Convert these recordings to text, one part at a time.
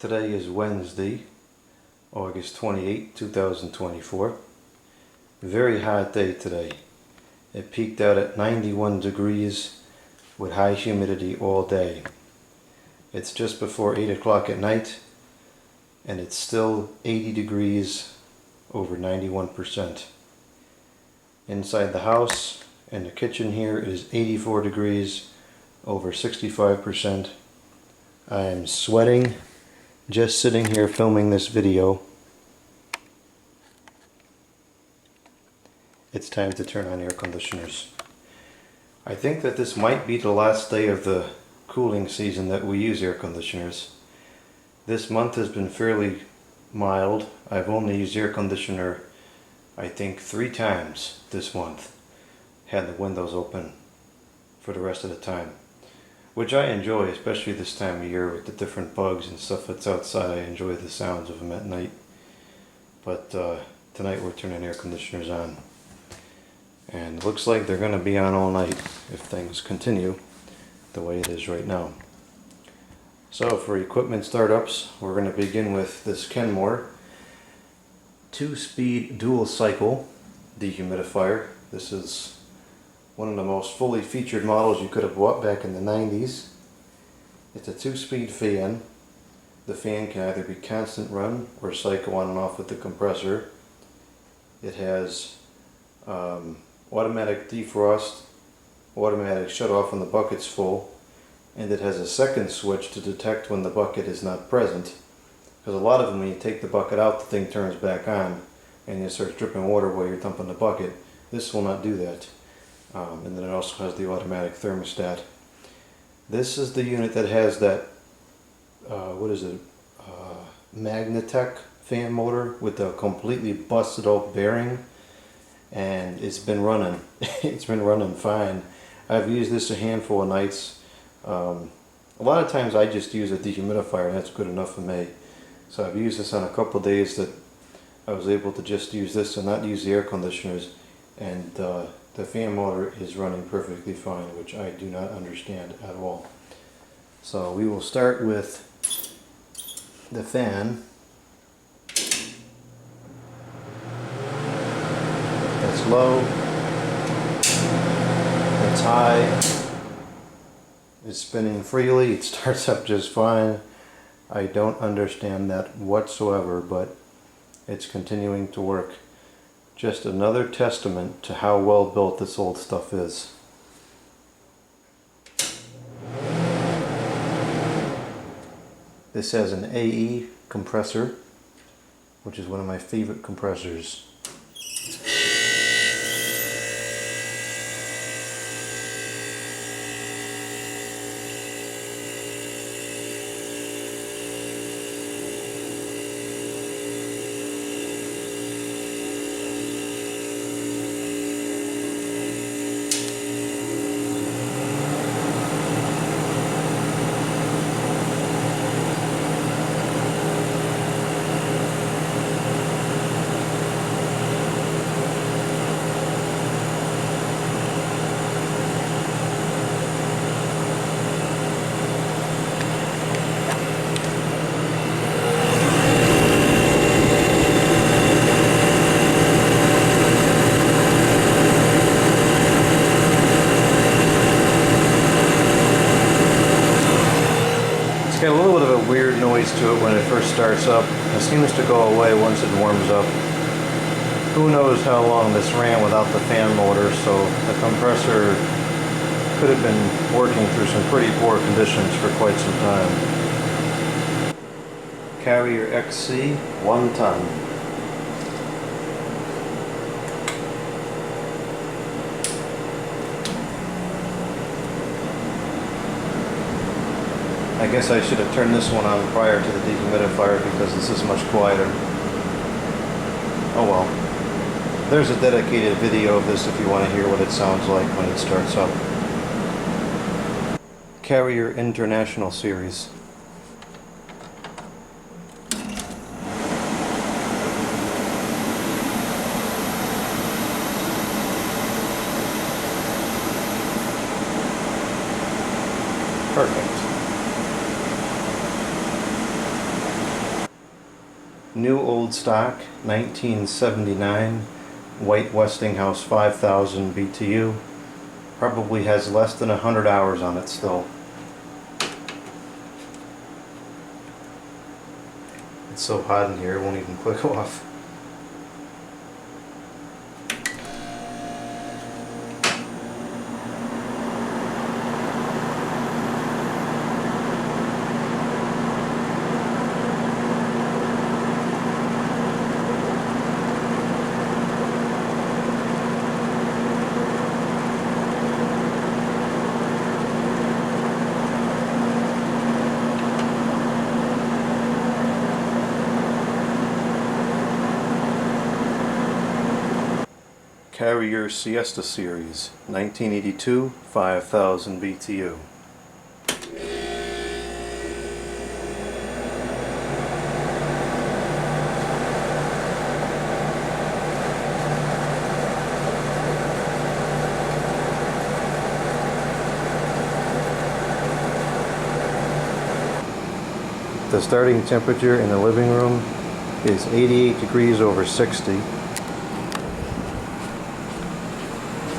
Today is Wednesday, August 28, 2024. Very hot day today. It peaked out at 91 degrees with high humidity all day. It's just before 8 o'clock at night and it's still 80 degrees over 91%. Inside the house and the kitchen here it is 84 degrees over 65%. I am sweating just sitting here filming this video. It's time to turn on air conditioners. I think that this might be the last day of the cooling season that we use air conditioners. This month has been fairly mild. I've only used air conditioner I think 3 times this month. Had the windows open for the rest of the time, which I enjoy, especially this time of year with the different bugs and stuff that's outside. I enjoy the sounds of them at night. But tonight we're turning air conditioners on. And it looks like they're going to be on all night if things continue the way it is right now. So for equipment startups, we're going to begin with this Kenmore 2-speed dual cycle dehumidifier. This is one of the most fully featured models you could have bought back in the 90s. It's a 2-speed fan. The fan can either be constant run or cycle on and off with the compressor. It has automatic defrost, automatic shut off when the bucket's full, and it has a second switch to detect when the bucket is not present. Because a lot of them, when you take the bucket out, the thing turns back on and it starts dripping water while you're dumping the bucket. This will not do that. And then it also has the automatic thermostat. This is the unit that has that, Magnatech fan motor with a completely busted out bearing, and it's been running. It's been running fine. I've used this a handful of nights. A lot of times I just use a dehumidifier and that's good enough for me. So I've used this on a couple of days that I was able to just use this and not use the air conditioners, and the fan motor is running perfectly fine, which I do not understand at all. So we will start with the fan. It's low, it's high, it's spinning freely, it starts up just fine. I don't understand that whatsoever, but it's continuing to work. Just another testament to how well built this old stuff is. This has an AE compressor, which is one of my favorite compressors. It's got a little bit of a weird noise to it when it first starts up. It seems to go away once it warms up. Who knows how long this ran without the fan motor, so the compressor could have been working through some pretty poor conditions for quite some time. Carrier XC, 1 ton. I guess I should have turned this one on prior to the dehumidifier because this is much quieter. Oh well. There's a dedicated video of this if you want to hear what it sounds like when it starts up. Carrier International Series. Perfect. New old stock, 1979, white Westinghouse 5000 BTU. Probably has less than 100 hours on it still. It's so hot in here it won't even click off. Carrier Siesta Series, 1982, 5000 BTU. The starting temperature in the living room is 88 degrees over 60.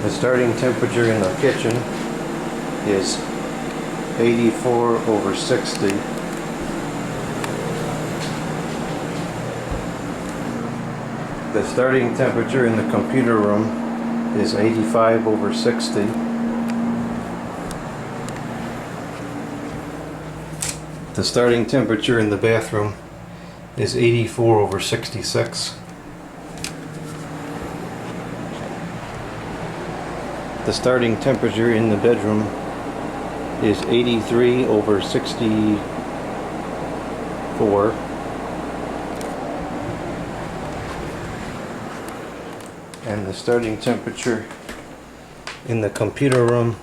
The starting temperature in the kitchen is 84 over 60. The starting temperature in the computer room is 85 over 60. The starting temperature in the bathroom is 84 over 66. The starting temperature in the bedroom is 83 over 64. And the starting temperature in the computer room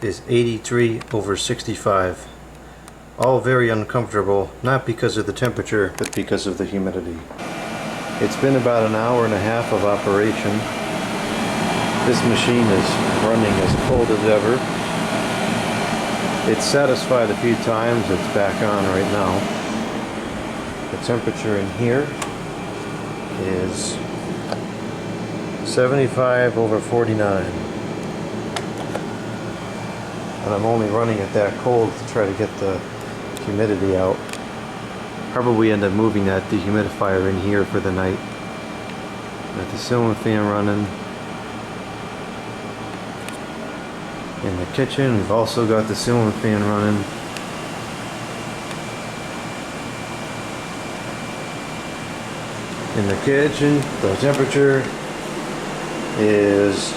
is 83 over 65. All very uncomfortable, not because of the temperature, but because of the humidity. It's been about an hour and a half of operation. This machine is running as cold as ever. It's satisfied a few times, it's back on right now. The temperature in here is 75 over 49. And I'm only running it that cold to try to get the humidity out. Probably end up moving that dehumidifier in here for the night. Got the ceiling fan running. In the kitchen, we've also got the ceiling fan running. In the kitchen, the temperature is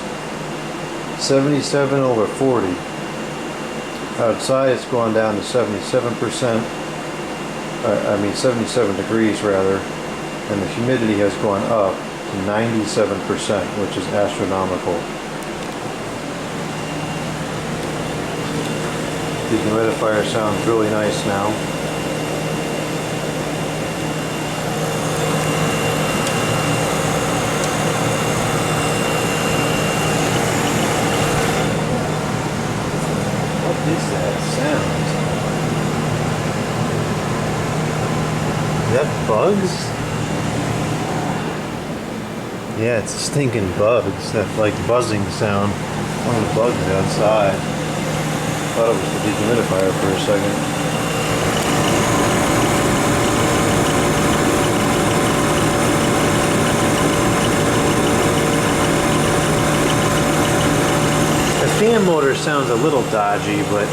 77 over 40. Outside, it's gone down to 77%. 77 degrees rather, and the humidity has gone up to 97%, which is astronomical. The dehumidifier sounds really nice now. What is that sound? Is that bugs? Yeah, it's a stinking bug. It's that like buzzing sound. One of the bugs outside. I thought it was the dehumidifier for a second. The fan motor sounds a little dodgy, but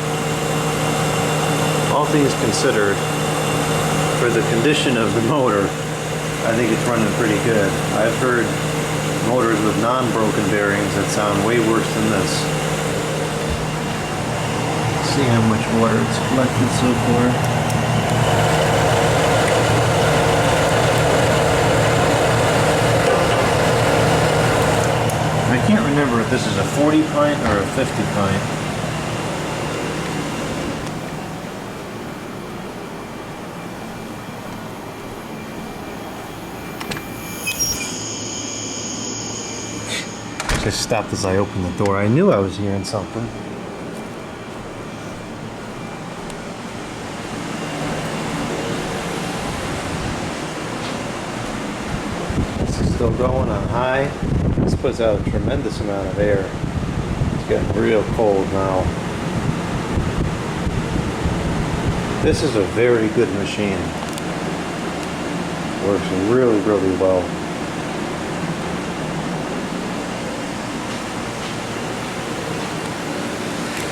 all things considered, for the condition of the motor, I think it's running pretty good. I've heard motors with non-broken bearings that sound way worse than this. See how much water it's collected so far. I can't remember if this is a 40 pint or a 50 pint. Just stopped as I opened the door. I knew I was hearing something. still going on high. This puts out a tremendous amount of air. It's getting real cold now. This is a very good machine. Works really, really well.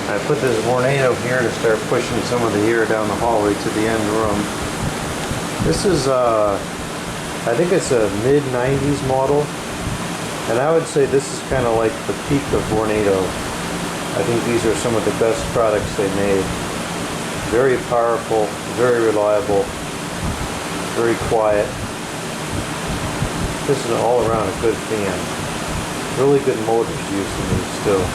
I put this Vornado here to start pushing some of the air down the hallway to the end room. This is, I think it's a mid-90s model. And I would say this is kind of like the peak of Vornado. I think these are some of the best products they made. Very powerful, very reliable, very quiet. This is all around a good fan. Really good motors used in these still.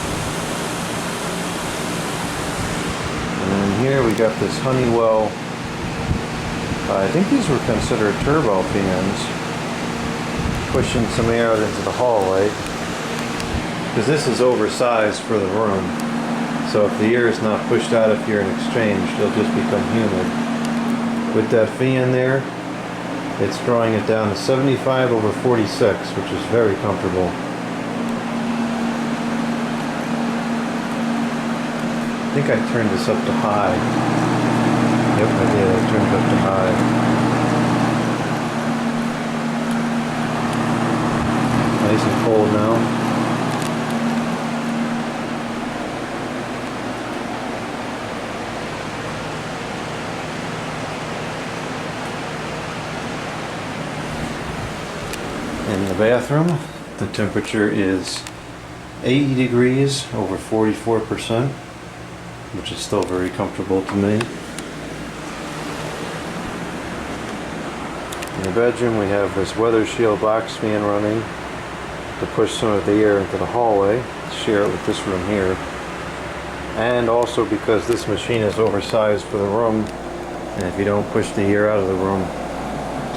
And then here we got this Honeywell. I think these were considered turbo fans. Pushing some air out into the hallway. Because this is oversized for the room. So if the air is not pushed out if you're in exchange, it'll just become humid. With that fan there, it's drawing it down to 75 over 46, which is very comfortable. I think I turned this up to high. Yep, I did. I turned it up to high. Nice and cold now. In the bathroom, the temperature is 80 degrees over 44%, which is still very comfortable to me. In the bedroom, we have this weather shield box fan running to push some of the air into the hallway, share it with this room here. And also because this machine is oversized for the room, and if you don't push the air out of the room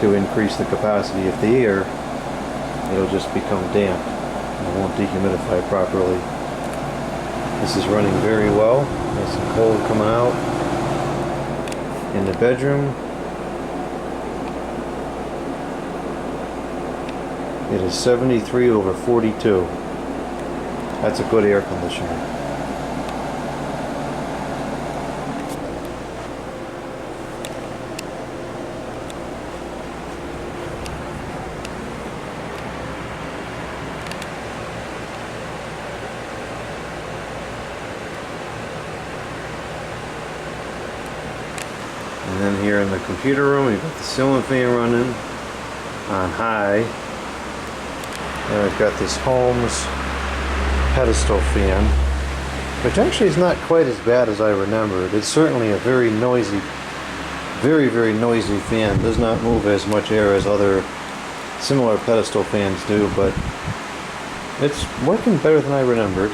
to increase the capacity of the air, it'll just become damp and it won't dehumidify properly. This is running very well. Nice and cold coming out. In the bedroom, it is 73 over 42. That's a good air conditioner. And then here in the computer room, we've got the ceiling fan running on high. And we've got this Holmes pedestal fan, which actually is not quite as bad as I remembered. It's certainly a very noisy, very, very noisy fan. It does not move as much air as other similar pedestal fans do, but it's working better than I remembered.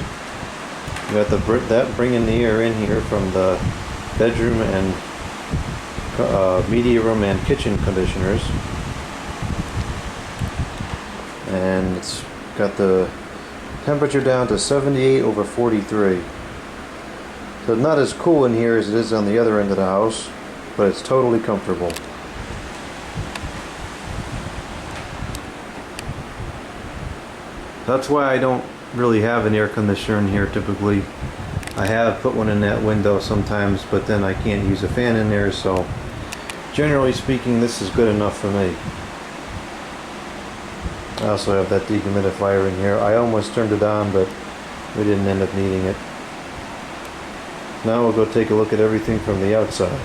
You got that bringing the air in here from the bedroom and media room and kitchen conditioners, and it's got the temperature down to 78 over 43. So it's not as cool in here as it is on the other end of the house, but it's totally comfortable. That's why I don't really have an air conditioner in here typically. I have put one in that window sometimes, but then I can't use a fan in there, so generally speaking, this is good enough for me. I also have that dehumidifier in here. I almost turned it on, but we didn't end up needing it. Now we'll go take a look at everything from the outside.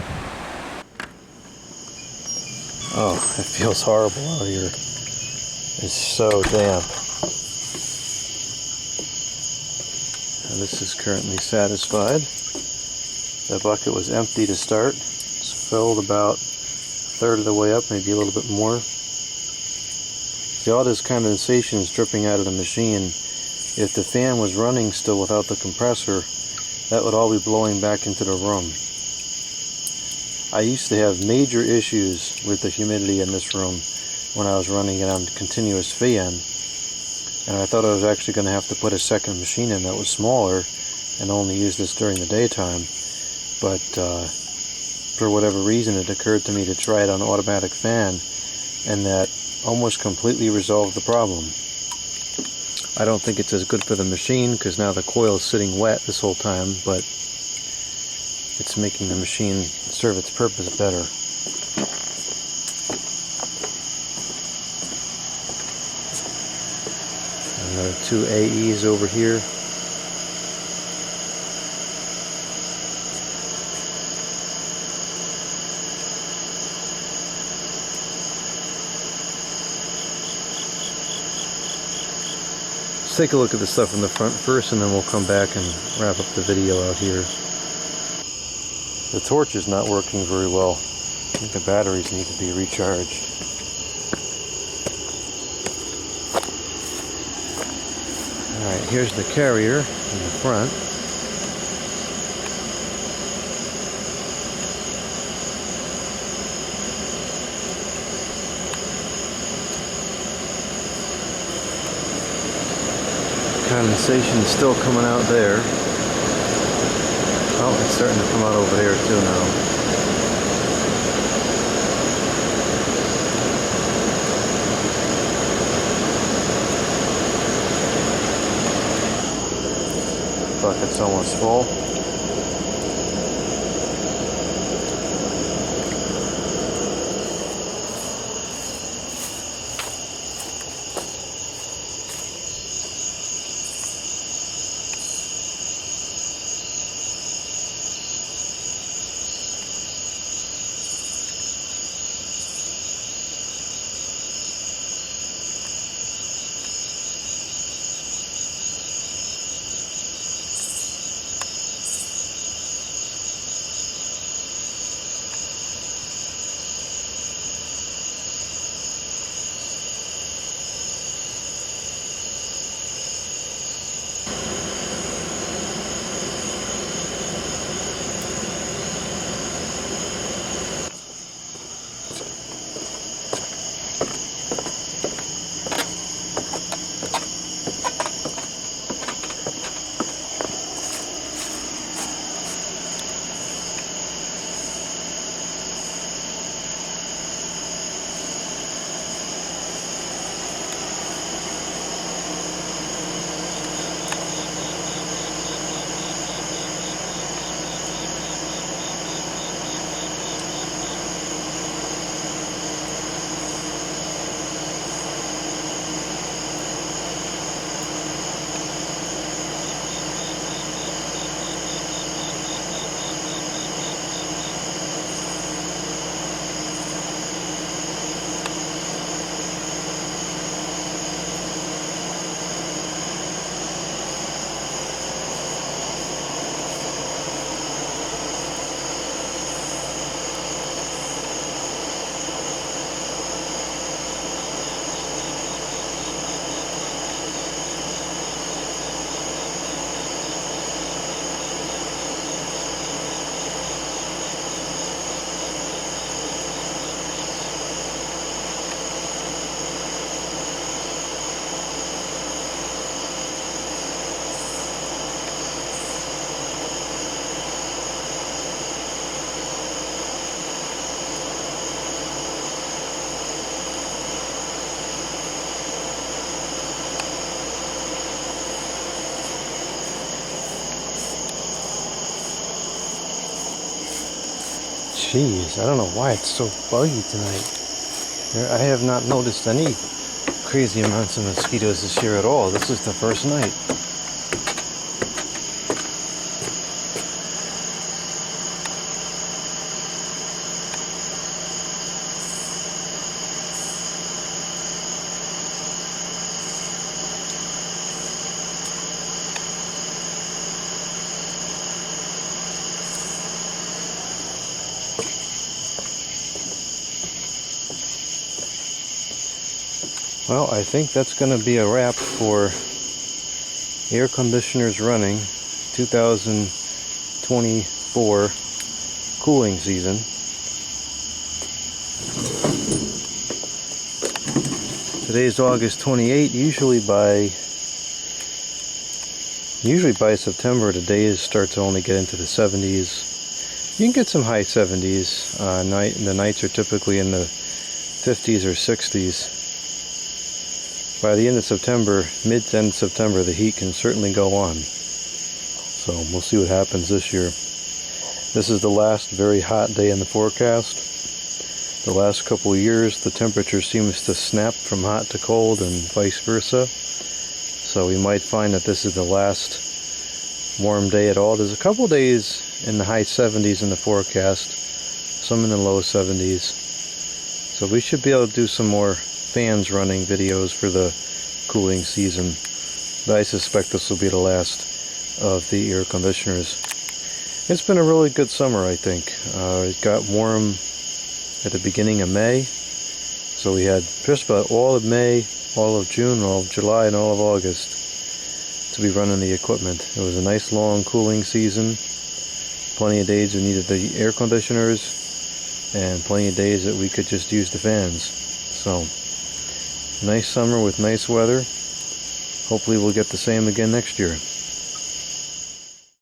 Oh, it feels horrible out here. It's so damp. And this is currently satisfied. The bucket was empty to start. It's filled about a third of the way up, maybe a little bit more. See, all this condensation is dripping out of the machine. If the fan was running still without the compressor, that would all be blowing back into the room. I used to have major issues with the humidity in this room when I was running it on continuous fan, and I thought I was actually going to have to put a second machine in that was smaller and only use this during the daytime. But for whatever reason, it occurred to me to try it on automatic fan, and that almost completely resolved the problem. I don't think it's as good for the machine because now the coil is sitting wet this whole time, but it's making the machine serve its purpose better. Another 2 AEs over here. Let's take a look at the stuff in the front first, and then we'll come back and wrap up the video out here. The torch is not working very well. I think the batteries need to be recharged. Alright, here's the carrier in the front. Condensation is still coming out there. Oh, it's starting to come out over there too now. Bucket's almost full. Jeez, I don't know why it's so buggy tonight. I have not noticed any crazy amounts of mosquitoes this year at all. This is the first night. Well, I think that's going to be a wrap for air conditioners running 2024 cooling season. Today's August 28th. Usually by September the days start to only get into the 70s. You can get some high 70s. The nights are typically in the 50s or 60s. by the end of September, mid to end of September, the heat can certainly go on. So we'll see what happens this year. This is the last very hot day in the forecast. The last couple of years, the temperature seems to snap from hot to cold and vice versa. So we might find that this is the last warm day at all. There's a couple of days in the high 70s in the forecast, some in the low 70s. So we should be able to do some more fans running videos for the cooling season. But I suspect this will be the last of the air conditioners. It's been a really good summer, I think. It got warm at the beginning of May, so we had just about all of May, all of June, all of July, and all of August to be running the equipment. It was a nice long cooling season. Plenty of days we needed the air conditioners, and plenty of days that we could just use the fans. So, nice summer with nice weather. Hopefully we'll get the same again next year.